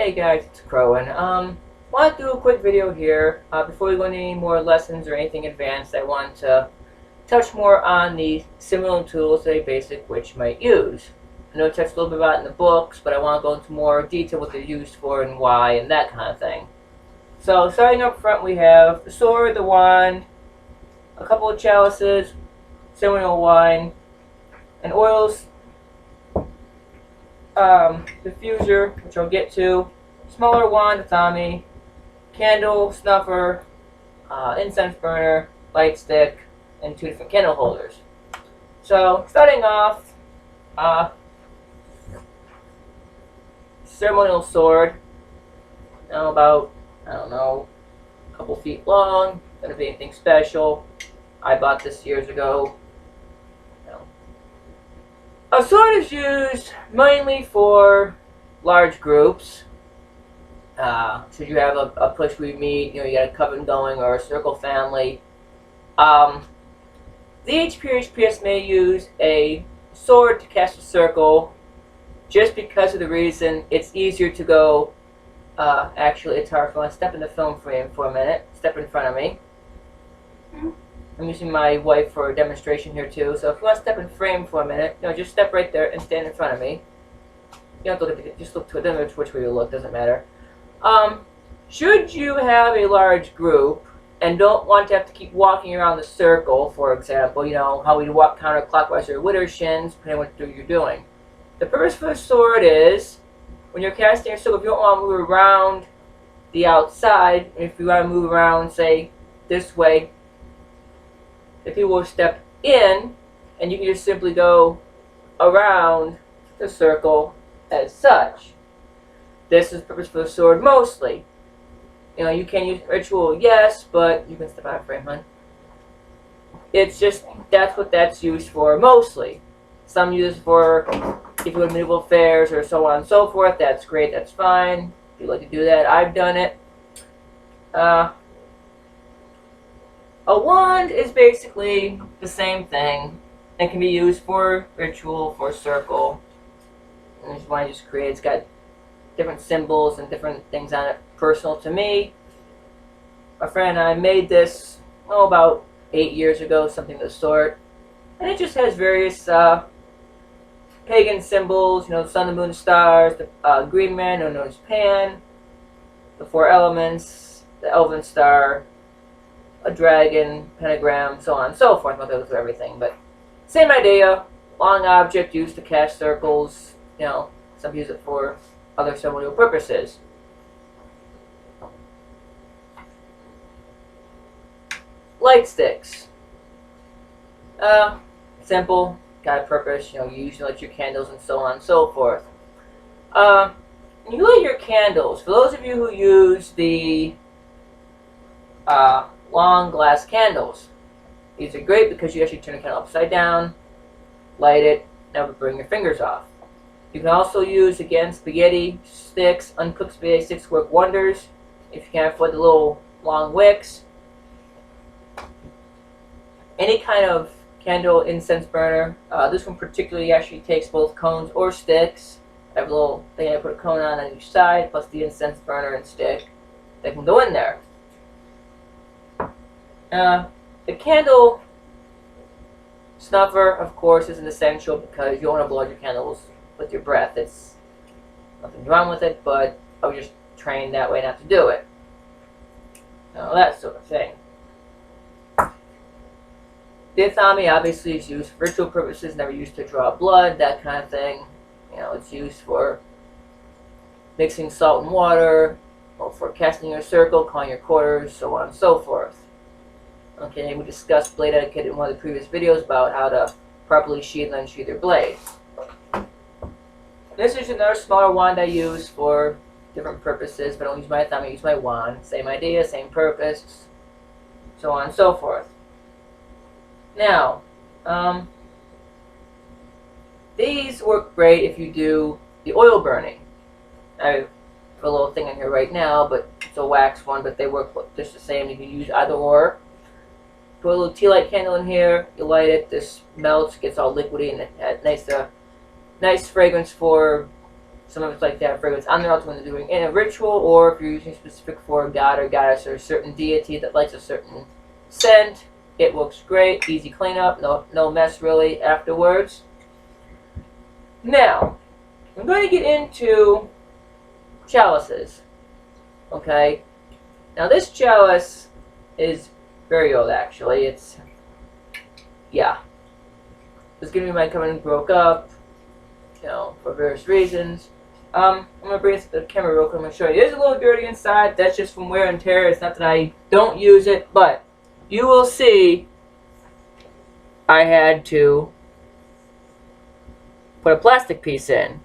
Hey guys, it's Crowan. Want to do a quick video here. Before we go into any more lessons or anything advanced, I want to touch more on the similar tools that a basic witch might use. I know I touched a little bit about it in the books, but I want to go into more detail what they're used for and why and that kind of thing. So starting up front, we have the sword, the wand, a couple of chalices, ceremonial wine, and oils, diffuser, which I'll get to, smaller wand, Tommy, candle, snuffer, incense burner, light stick, and 2 different candle holders. So starting off, ceremonial sword, about, I don't know, a couple feet long, gonna be anything special. I bought this years ago. A sword is used mainly for large groups. So you have a place where you meet, you got a coven going or a circle family. The HPHPS may use a sword to cast a circle just because of the reason it's easier to go. Actually, it's hard. If I want to step in the film frame for a minute, step in front of me. I'm using my wife for a demonstration here too, so if you want to step in frame for a minute, just step right there and stand in front of me. You don't have to look at it, just look to it, doesn't matter which way you look, doesn't matter. Should you have a large group and don't want to have to keep walking around the circle, for example, how we walk counterclockwise or with our shins, depending on what you're doing. The purpose for the sword is, when you're casting a circle, if you don't want to move around the outside, if you want to move around, say, this way, the people will step in, and you can just simply go around the circle as such. This is the purpose for the sword mostly. You can use ritual, yes, but you can step out of frame, hon. It's just, that's what that's used for mostly. Some use it for, if you go to medieval fairs or so on and so forth, that's great, that's fine. If you like to do that, I've done it. A wand is basically the same thing. It can be used for ritual, for circle. And this wand just creates, got different symbols and different things on it. Personal to me, a friend and I made this, about 8 years ago, something of the sort. And it just has various pagan symbols, the sun, the moon, the stars, the green man, known as Pan, the 4 elements, the elven star, a dragon, pentagram, so on and so forth. I'm not going to go through everything, but same idea. Long object used to cast circles. Some use it for other ceremonial purposes. Light sticks. Simple, got a purpose. You usually light your candles and so on and so forth. When you light your candles, for those of you who use the long glass candles, these are great because you actually turn the candle upside down, light it, never bring your fingers off. You can also use, again, spaghetti sticks. Uncooked spaghetti sticks work wonders if you can't afford the little long wicks. Any kind of candle incense burner. This one particularly actually takes both cones or sticks. I have a little thing I put a cone on each side, plus the incense burner and stick that can go in there. The candle snuffer, of course, is an essential because you don't want to blow out your candles with your breath. It's nothing wrong with it, but I was just trained that way not to do it. That sort of thing. Diathami obviously is used for ritual purposes, never used to draw blood, that kind of thing. It's used for mixing salt and water, or for casting your circle, calling your quarters, so on and so forth. Okay, we discussed blade etiquette in one of the previous videos about how to properly sheathe and unsheathe your blade. This is another smaller wand I use for different purposes, but I don't use my thumb, I use my wand. Same idea, same purpose, so on and so forth. Now, these work great if you do the oil burning. I have a little thing in here right now, but it's a wax one, but they work just the same. You can use either or. Put a little tea light candle in here, you light it, this melts, gets all liquidy, and it has nice fragrance for Some of it's like that fragrance on there also when they're doing in a ritual, or if you're using specific for a god or goddess or a certain deity that likes a certain scent, it works great. Easy cleanup, no mess really afterwards. Now, I'm going to get into chalices. Okay? Now this chalice is very old actually. It's gonna be my company broke up, for various reasons. I'm gonna bring this to the camera real quick. I'm gonna show you. It is a little dirty inside. That's just from wear and tear. It's not that I don't use it, but you will see I had to put a plastic piece in.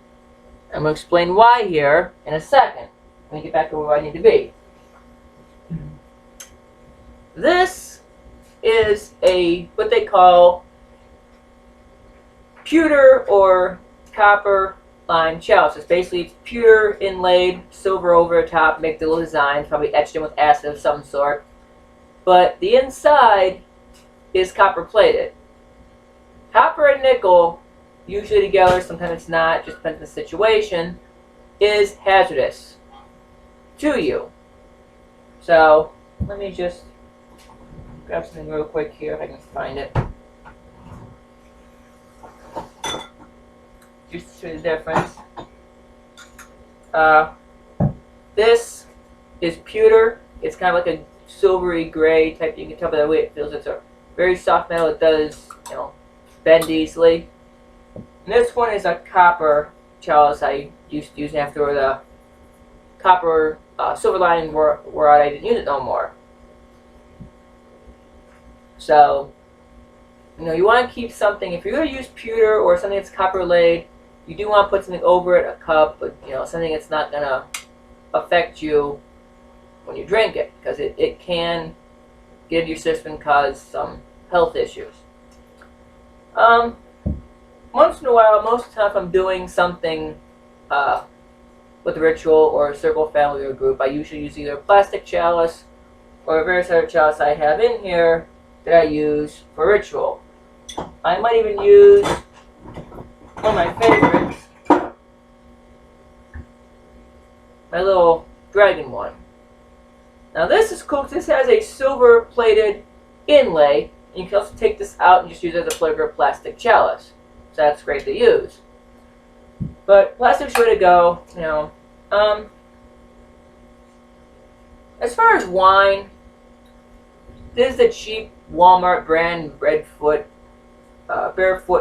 I'm gonna explain why here in a second. Let me get back to where I need to be. This is what they call pewter or copper lined chalice. It's basically pewter inlaid, silver over the top, make the little designs, probably etched in with acid of some sort. But the inside is copper plated. Copper and nickel, usually together, sometimes it's not, just depends on the situation, is hazardous to you. So, let me just grab something real quick here if I can find it. Just to show the difference. This is pewter. It's kind of like a silvery gray type. You can tell by the way it feels. It's a very soft metal. It does, bend easily. And this one is a copper chalice I used to use after the copper silver lining wore out. I didn't use it no more. So, you want to keep something, if you're going to use pewter or something that's copper laid, you do want to put something over it, a cup, but something that's not going to affect you when you drink it, because it can get into your system and cause some health issues. Once in a while, most of the time if I'm doing something with a ritual or a circle, family, or group, I usually use either a plastic chalice or a various other chalice I have in here that I use for ritual. I might even use one of my favorites, my little dragon one. Now this is cool because this has a silver plated inlay, and you can also take this out and just use it as a flavor of plastic chalice. So that's great to use. But plastic's the way to go, As far as wine, this is the cheap Walmart brand Barefoot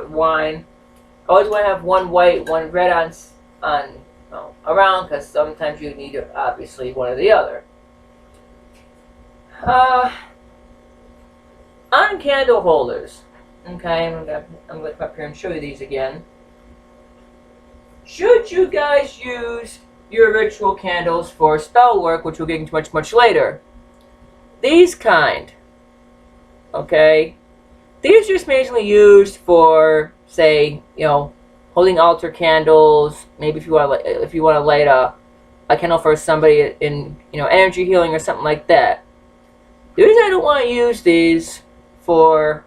wine. I always want to have one white, one red around, because sometimes you need obviously one or the other. On candle holders, okay, I'm gonna come up here and show you these again. Should you guys use your ritual candles for spell work, which we'll get into much later? These kind, okay, these are just mainly used for, say, holding altar candles. Maybe if you want to light a candle for somebody in energy healing or something like that. The reason I don't want to use these for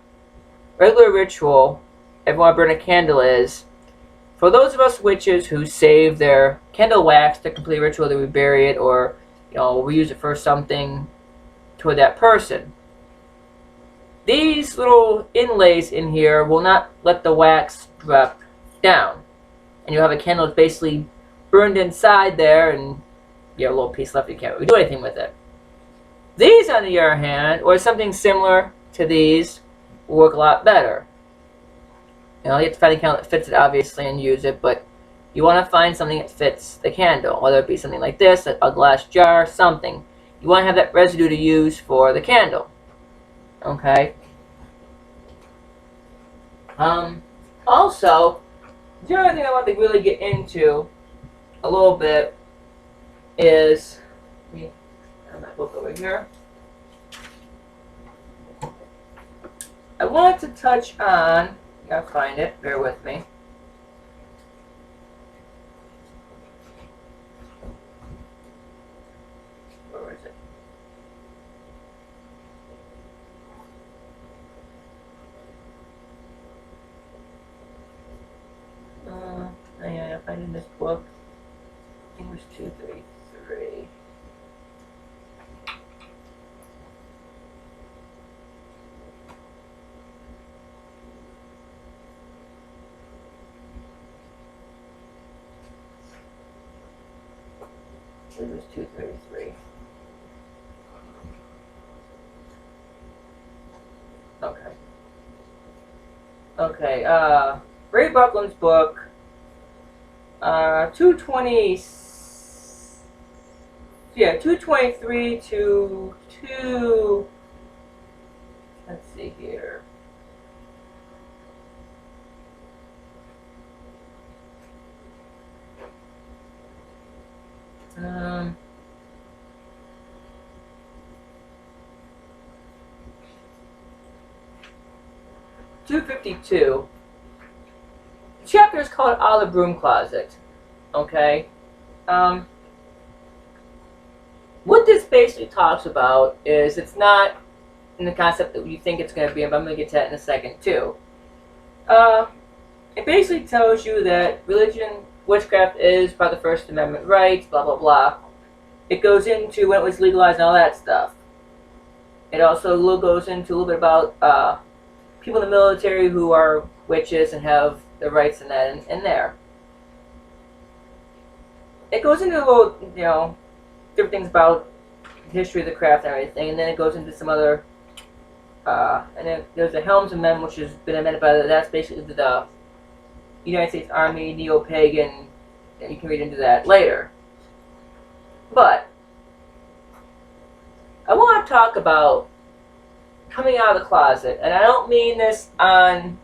regular ritual, if I want to burn a candle, is for those of us witches who save their candle wax to complete ritual, that we bury it or we use it for something toward that person. These little inlays in here will not let the wax drop down, and you'll have a candle that's basically burned inside there, and you have a little piece left. You can't really do anything with it. These, on the other hand, or something similar to these, will work a lot better. You have to find a candle that fits it, obviously, and use it, but you want to find something that fits the candle, whether it be something like this, a glass jar, something. You want to have that residue to use for the candle. Okay? Also, the other thing I want to really get into a little bit is, let me have my book over here. I want to touch on, I gotta find it, bear with me. Where is it? Yeah, I find it in this book. It was 233. It was 233. Okay. Okay, Ray Buckland's book, 220, yeah, 223 to 2, let's see here. Um, 252. The chapter is called Out of the Broom Closet. Okay? What this basically talks about is it's not in the concept that you think it's going to be, but I'm going to get to that in a second too. It basically tells you that religion, witchcraft is part of the First Amendment rights, blah, blah, blah. It goes into when it was legalized and all that stuff. It also goes into a little bit about people in the military who are witches and have the rights in that in there. It goes into a little, different things about the history of the craft and everything, and then it goes into some other, and then there's the Helms Amendment, which has been amended by that's basically the United States Army, neo-pagan, and you can read into that later. But I want to talk about coming out of the closet, and I don't mean this on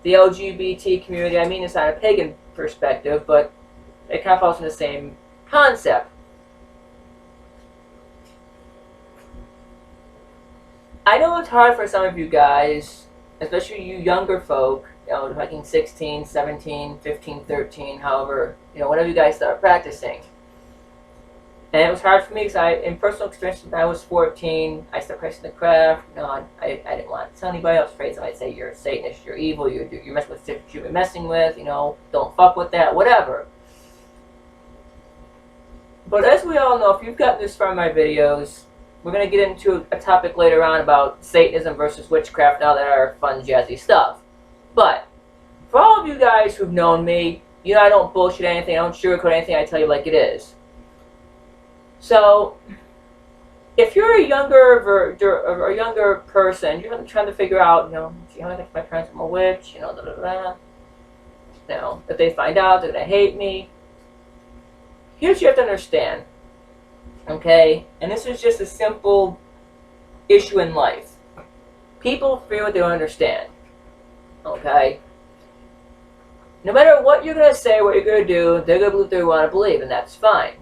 the LGBT community, I mean this on a pagan perspective, but it kind of falls in the same concept. I know it's hard for some of you guys, especially you younger folk, like in 16, 17, 15, 13, however, whenever you guys start practicing. And it was hard for me because in personal experience, when I was 14, I started practicing the craft. I didn't want to tell anybody. I was afraid somebody would say you're a Satanist, you're evil, you're messing with shit you should be messing with, don't fuck with that, whatever. But as we all know, if you've gotten this far in my videos, we're going to get into a topic later on about Satanism versus witchcraft and all that other fun, jazzy stuff. But for all of you guys who've known me, I don't bullshit anything, I don't sugarcoat anything, I tell you like it is. So, if you're a younger person, you're trying to figure out, see how I think my parents are a witch, da da da. If they find out, they're gonna hate me. Here's what you have to understand, okay? And this is just a simple issue in life. People fear what they don't understand, okay? No matter what you're gonna say, what you're gonna do, they're gonna believe what they want to believe, and that's fine.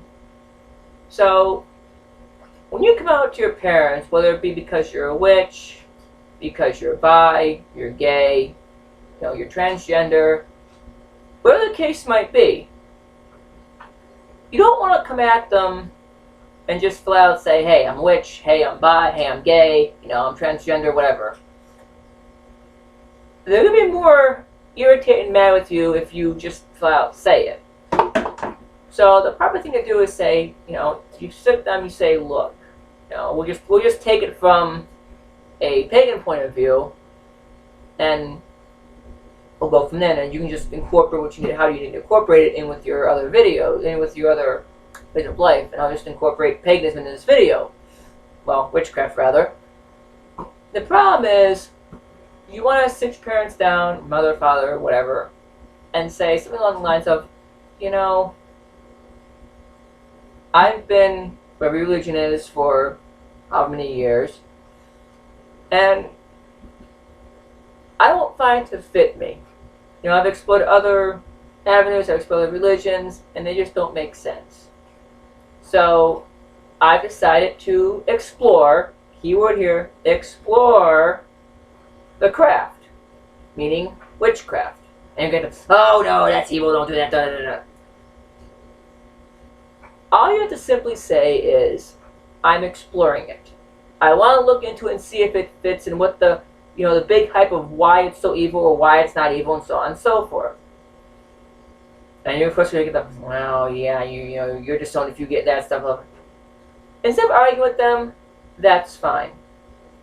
So, when you come out to your parents, whether it be because you're a witch, because you're bi, you're gay, you're transgender, whatever the case might be, you don't want to come at them and just flat out say, hey, I'm a witch, hey, I'm bi, hey, I'm gay, I'm transgender, whatever. They're going to be more irritated and mad with you if you just flat out say it. So the proper thing to do is say, you sit them, you say, look, we'll just take it from a pagan point of view, and we'll go from there. And you can just incorporate what you need, how you need to incorporate it in with your other videos, in with your other ways of life. And I'll just incorporate paganism in this video. Well, witchcraft rather. The problem is, you want to sit your parents down, mother, father, whatever, and say something along the lines of, I've been whatever religion is for how many years, and I don't find it to fit me. I've explored other avenues, I've explored religions, and they just don't make sense. So I've decided to explore, keyword here, explore the craft, meaning witchcraft. And you're going to, oh no, that's evil, don't do that, da da da. All you have to simply say is, I'm exploring it. I want to look into it and see if it fits in what the big hype of why it's so evil or why it's not evil and so on and so forth. And you're first going to get the, well, yeah, you know, you're disowned if you get that stuff. Instead of arguing with them, that's fine.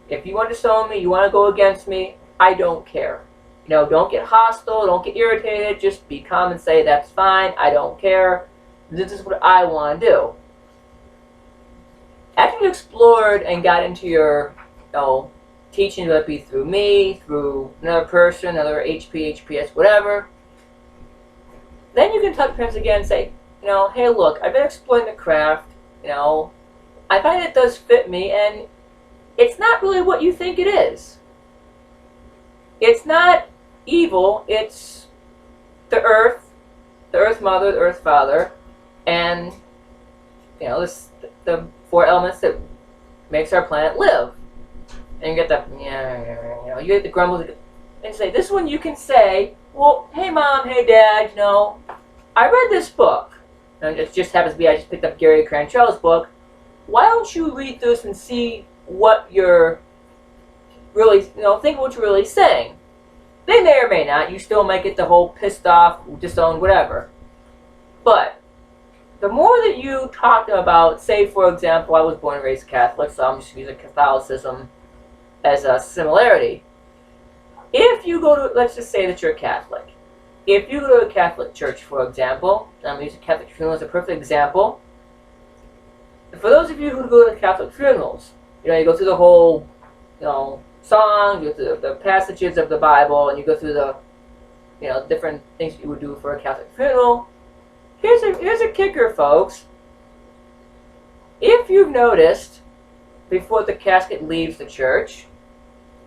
If you want to disown me, you want to go against me, I don't care. You know, don't get hostile, don't get irritated, just be calm and say, that's fine, I don't care. This is what I want to do. After you explored and got into your, you know, teaching, whether it be through me, through another person, another HP, HPS, whatever, then you can talk to parents again and say, you know, hey, look, I've been exploring the craft, you know, I find it does fit me, and it's not really what you think it is. It's not evil, it's the earth mother, the earth father, and, you know, the 4 elements that makes our planet live. And you get the, you know, you get the grumbles, and say, this one you can say, well, hey mom, hey dad, you know, I read this book, and it just happens to be I just picked up Gary Cranchell's book. Why don't you read this and see what you're really, you know, think what you're really saying. They may or may not. You still might get the whole pissed off, disowned, whatever. But the more that you talk about, say, for example, I was born and raised Catholic, so I'm just using Catholicism as a similarity. If you go to, let's just say that you're Catholic. If you go to a Catholic church, for example, I'm using Catholic funeral as a perfect example. For those of you who go to Catholic funerals, you know, you go through the whole, you know, song, you go through the passages of the Bible, and you go through the, you know, different things you would do for a Catholic funeral. Here's a kicker, folks. If you've noticed, before the casket leaves the church,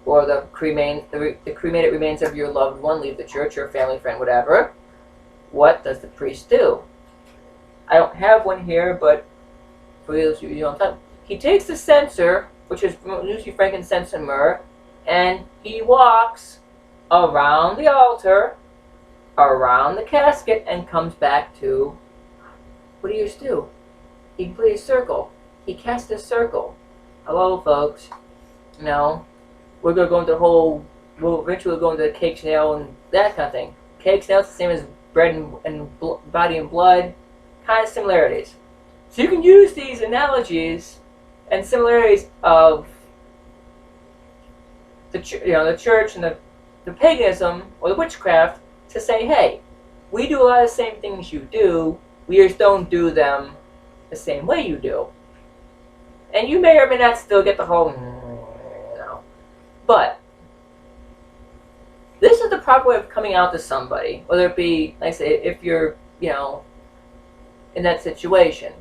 or the cremated remains of your loved one leave the church, or family, friend, whatever, what does the priest do? I don't have one here, but for those of you who don't know, he takes the censer, which is usually frankincense and myrrh, and he walks around the altar, around the casket, and comes back to, what do you just do? He plays a circle. He casts a circle. Hello, folks. You know, we're going to go into the whole, we'll eventually go into the cake snail and that kind of thing. Cake snail is the same as bread and body and blood, kind of similarities. So you can use these analogies and similarities of the church and the paganism or the witchcraft to say, hey, we do a lot of the same things you do, we just don't do them the same way you do. And you may or may not still get the whole, you know. But this is the proper way of coming out to somebody, whether it be, like I say, if you're, you know, in that situation.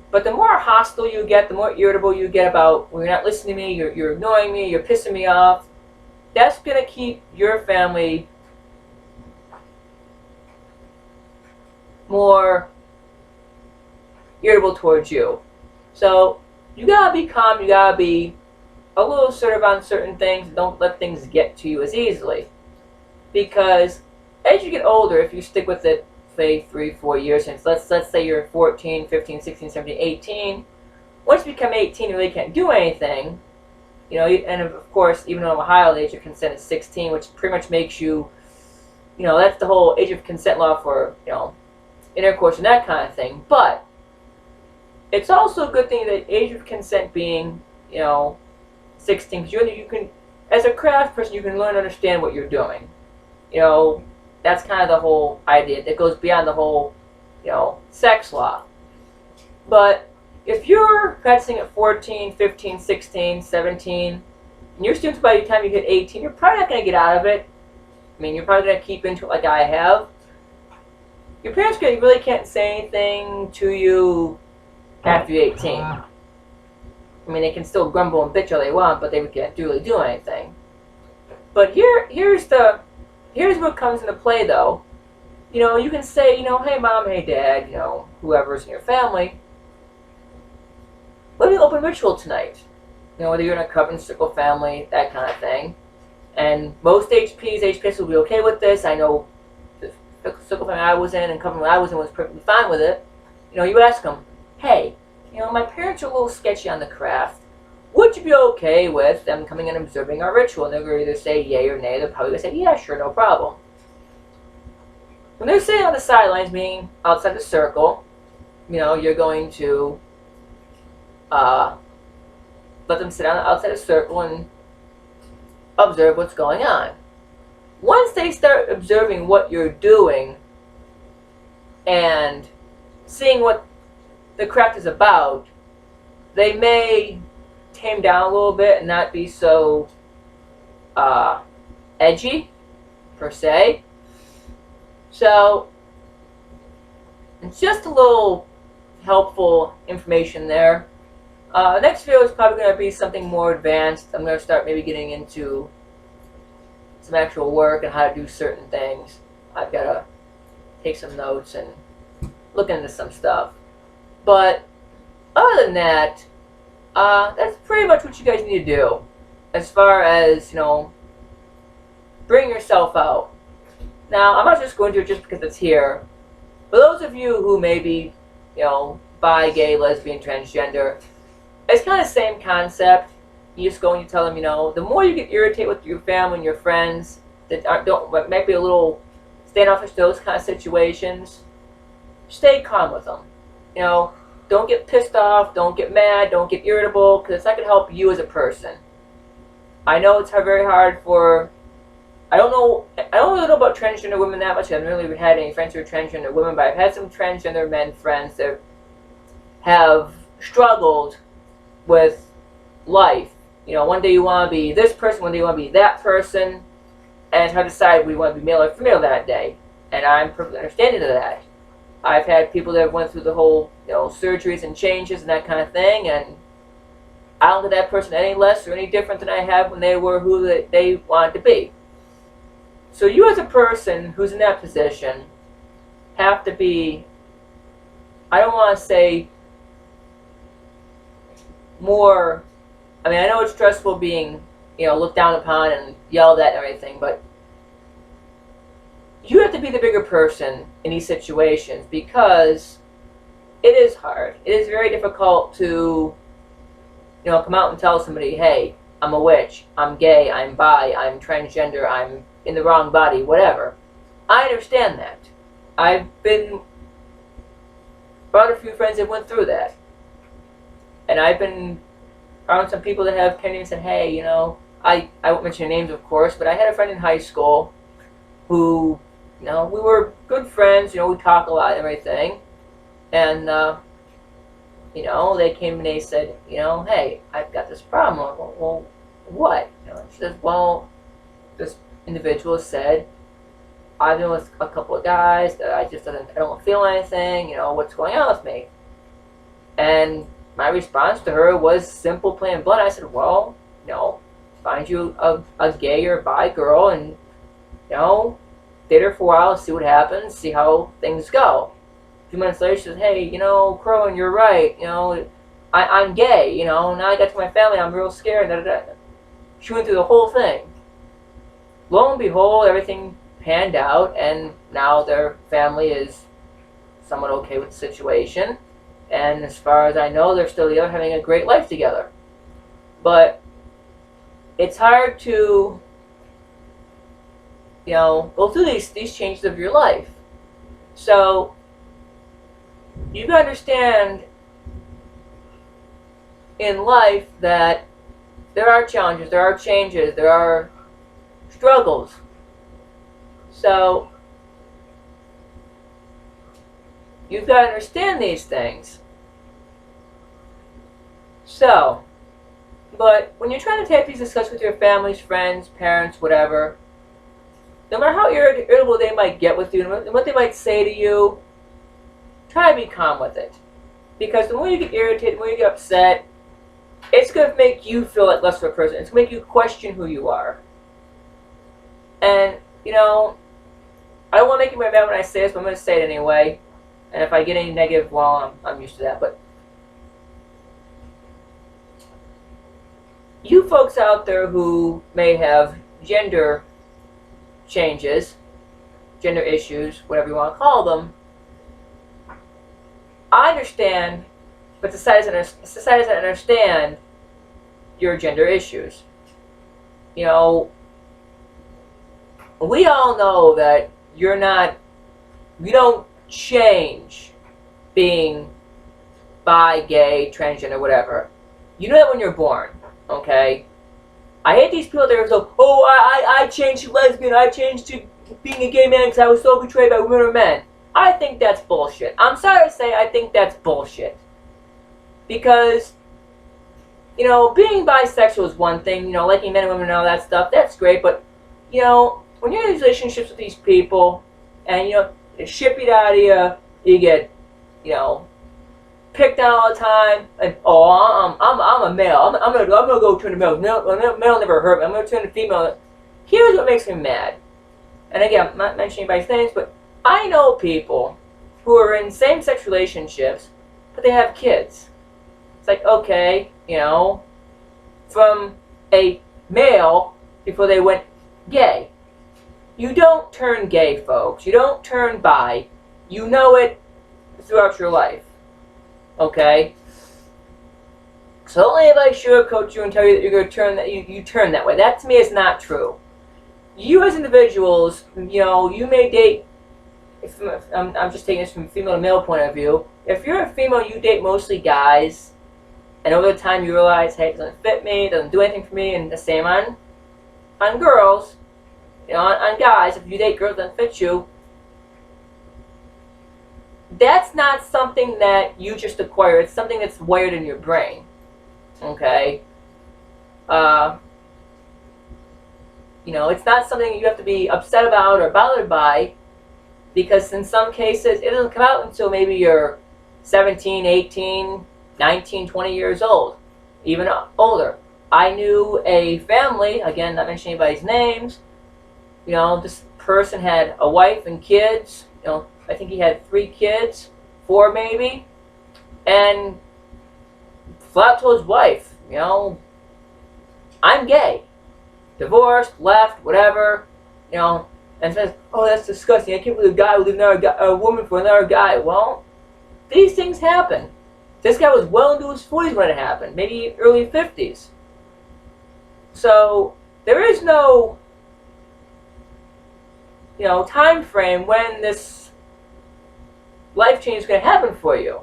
But the more hostile you get, the more irritable you get about, well, you're not listening to me, you're ignoring me, you're pissing me off, that's going to keep your family more irritable towards you. So you got to be calm, you got to be a little assertive on certain things, don't let things get to you as easily. Because as you get older, if you stick with it, say 3-4 years since, let's say you're 14, 15, 16, 17, 18. Once you become 18, you really can't do anything. You know, and of course, even though in Ohio the age of consent is 16, which pretty much makes you, you know, that's the whole age of consent law for, you know, intercourse and that kind of thing. But it's also a good thing that age of consent being, you know, 16, because you can, as a craft person, you can learn and understand what you're doing. You know, that's kind of the whole idea. That goes beyond the whole, you know, sex law. But if you're practicing at 14, 15, 16, 17, and you're students by the time you hit 18, you're probably not going to get out of it. I mean, you're probably going to keep into it like I have. Your parents really can't say anything to you after you're 18. I mean, they can still grumble and bitch all they want, but they can't really do anything. But here's what comes into play, though. You know, you can say, you know, hey mom, hey dad, you know, whoever's in your family, let me open ritual tonight. You know, whether you're in a covenant, circle family, that kind of thing. And most HPs will be okay with this. I know the circle family I was in and covenant I was in was perfectly fine with it. You know, you ask them, hey, you know, my parents are a little sketchy on the craft. Would you be okay with them coming and observing our ritual? And they're going to either say yay or nay. They're probably going to say, yeah, sure, no problem. When they're sitting on the sidelines, meaning outside the circle, you're going to uh, let them sit on the outside the circle and observe what's going on. Once they start observing what you're doing and seeing what the craft is about, they may tame down a little bit and not be so edgy, per se. So, it's just a little helpful information there. Next video is probably going to be something more advanced. I'm going to start maybe getting into some actual work and how to do certain things. I've got to take some notes and look into some stuff. But other than that, that's pretty much what you guys need to do as far as, bring yourself out. Now, I'm not just going to it just because it's here. For those of you who may be, bi, gay, lesbian, transgender, it's kind of the same concept. You just go and you tell them, the more you get irritated with your family and your friends that might be a little standoffish, those kind of situations, stay calm with them. Don't get pissed off, don't get mad, don't get irritable, because it's not going to help you as a person. I know it's very hard for, I don't really know about transgender women that much. I haven't really had any friends who are transgender women, but I've had some transgender men friends that have struggled with life. One day you want to be this person, one day you want to be that person, and it's hard to decide we want to be male or female that day. And I'm perfectly understanding of that. I've had people that have went through the whole, surgeries and changes and that kind of thing, and I don't think that person any less or any different than I have when they were who they wanted to be. So you as a person who's in that position have to be, I don't want to say more, I know it's stressful being, looked down upon and yelled at and everything, but you have to be the bigger person in these situations because it is hard. It is very difficult to, come out and tell somebody, hey, I'm a witch, I'm gay, I'm bi, I'm transgender, I'm in the wrong body, whatever. I understand that. I've been around a few friends that went through that. And I've been around some people that have kind of said, hey, I won't mention names, of course, but I had a friend in high school who, we were good friends, we talk a lot and everything. And, they came and they said, hey, I've got this problem. Well, what? She says, well, this individual said, I've been with a couple of guys that I don't feel anything, what's going on with me? And my response to her was simple, plain and blunt. I said, well, find you a gay or bi girl and, date her for a while, see what happens, see how things go. A few minutes later, she says, hey, Crowan, you're right, I'm gay, now I got to my family, I'm real scared, da, da, da. She went through the whole thing. Lo and behold, everything panned out, and now their family is somewhat okay with the situation. And as far as I know, they're still together, having a great life together. But it's hard to, go through these changes of your life. So you gotta understand in life that there are challenges, there are changes, there are struggles. So you've got to understand these things. So, but when you're trying to take these discussions with your families, friends, parents, whatever, no matter how irritable they might get with you and what they might say to you, try to be calm with it. Because the more you get irritated, the more you get upset, it's going to make you feel like less of a person. It's going to make you question who you are. And, I don't want to make you my bad when I say this, but I'm going to say it anyway. And if I get any negative, well, I'm used to that. But you folks out there who may have gender changes, gender issues, whatever you want to call them, I understand, but society doesn't understand your gender issues. We all know that you're not You don't change being bi, gay, transgender, whatever. You know that when you're born, okay? I hate these people that are so, oh, I changed to lesbian, I changed to being a gay man because I was so betrayed by women or men. I think that's bullshit. I'm sorry to say, I think that's bullshit. Because, you know, being bisexual is one thing, you know, liking men and women and all that stuff, that's great, but, you know, when you're in these relationships with these people, and, you know, they ship it out of you, you get, you know, picked on all the time, and, oh, I'm a male, I'm gonna go turn to male, male never hurt me, I'm gonna turn to female. Here's what makes me mad. And again, I'm not mentioning anybody's names, but I know people who are in same-sex relationships, but they have kids. It's like, okay, you know, from a male before they went gay. You don't turn gay, folks. You don't turn bi. You know it throughout your life. Okay? So only if I sugarcoat you and tell you that you're going to turn that, you turn that way. That to me is not true. You as individuals, you know, you may date, I'm just taking this from a female to male point of view. If you're a female, you date mostly guys, and over the time you realize, hey, it doesn't fit me, it doesn't do anything for me, and the same on girls, you know, on guys, if you date girls that don't fit you, that's not something that you just acquire, it's something that's wired in your brain, okay? You know, it's not something you have to be upset about or bothered by, because in some cases, it doesn't come out until maybe you're 17, 18, 19, 20 years old, even older. I knew a family, again, not mentioning anybody's names, you know, this person had a wife and kids, you know, I think he had 3 kids, 4 maybe, and flat told his wife, you know, I'm gay. Divorced, left, whatever, you know, and says, oh, that's disgusting. I can't believe a guy would leave a woman for another guy. Well, these things happen. This guy was well into his 40s when it happened, maybe early 50s. So there is no, you know, time frame when this life change is going to happen for you.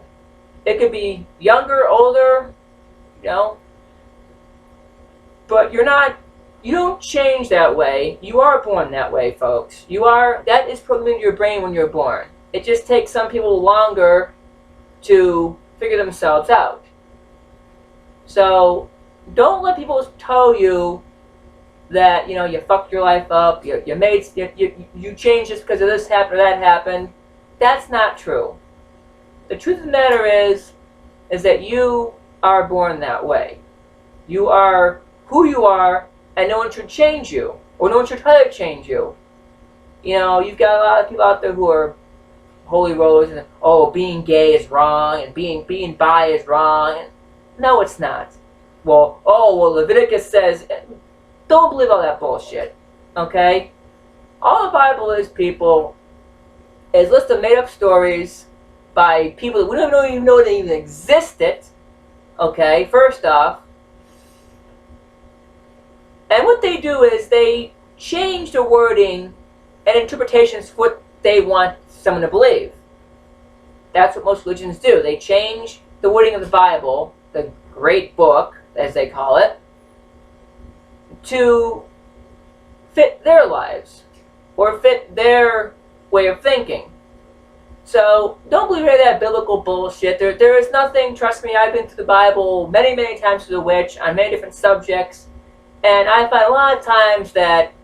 It could be younger, older, you know, but you're not. You don't change that way. You are born that way, folks. That is programmed into your brain when you're born. It just takes some people longer to figure themselves out. So don't let people tell you that, you know, you fucked your life up, you changed this because of this happened or that happened. That's not true. The truth of the matter is that you are born that way. You are who you are, and no one should change you, or no one should try to change you. You know, you've got a lot of people out there who are holy rollers, and oh, being gay is wrong, and being bi is wrong. No, it's not. Well, Leviticus says, don't believe all that bullshit, okay? All the Bible is, people, is a list of made-up stories by people that we don't even know they even existed, okay, first off. And what they do is they change the wording and interpretations for what they want someone to believe. That's what most religions do. They change the wording of the Bible, the great book, as they call it, to fit their lives or fit their way of thinking. So don't believe any of that biblical bullshit. There is nothing, trust me, I've been through the Bible many, many times through the witch on many different subjects. And I find a lot of times that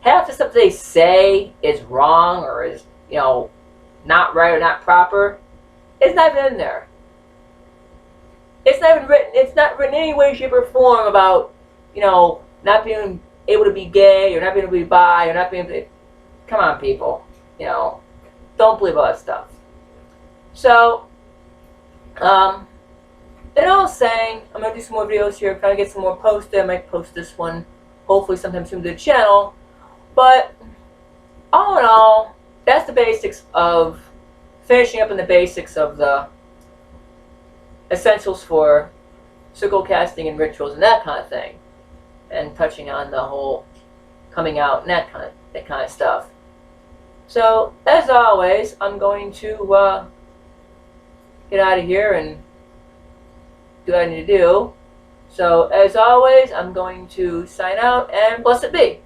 half the stuff they say is wrong or is, you know, not right or not proper. It's not even in there. It's not even written. It's not written in any way, shape, or form about, you know, not being able to be gay or not being able to be bi or not being able to. Come on, people. You know, don't believe all that stuff. So, and I was saying, I'm going to do some more videos here, try to get some more posted. I might post this one, hopefully sometime soon to the channel. But, all in all, that's the basics of, finishing up in the basics of the essentials for circle casting and rituals and that kind of thing. And touching on the whole coming out and that kind of stuff. So, as always, I'm going to get out of here and do what I need to do. So, as always, I'm going to sign out and blessed be.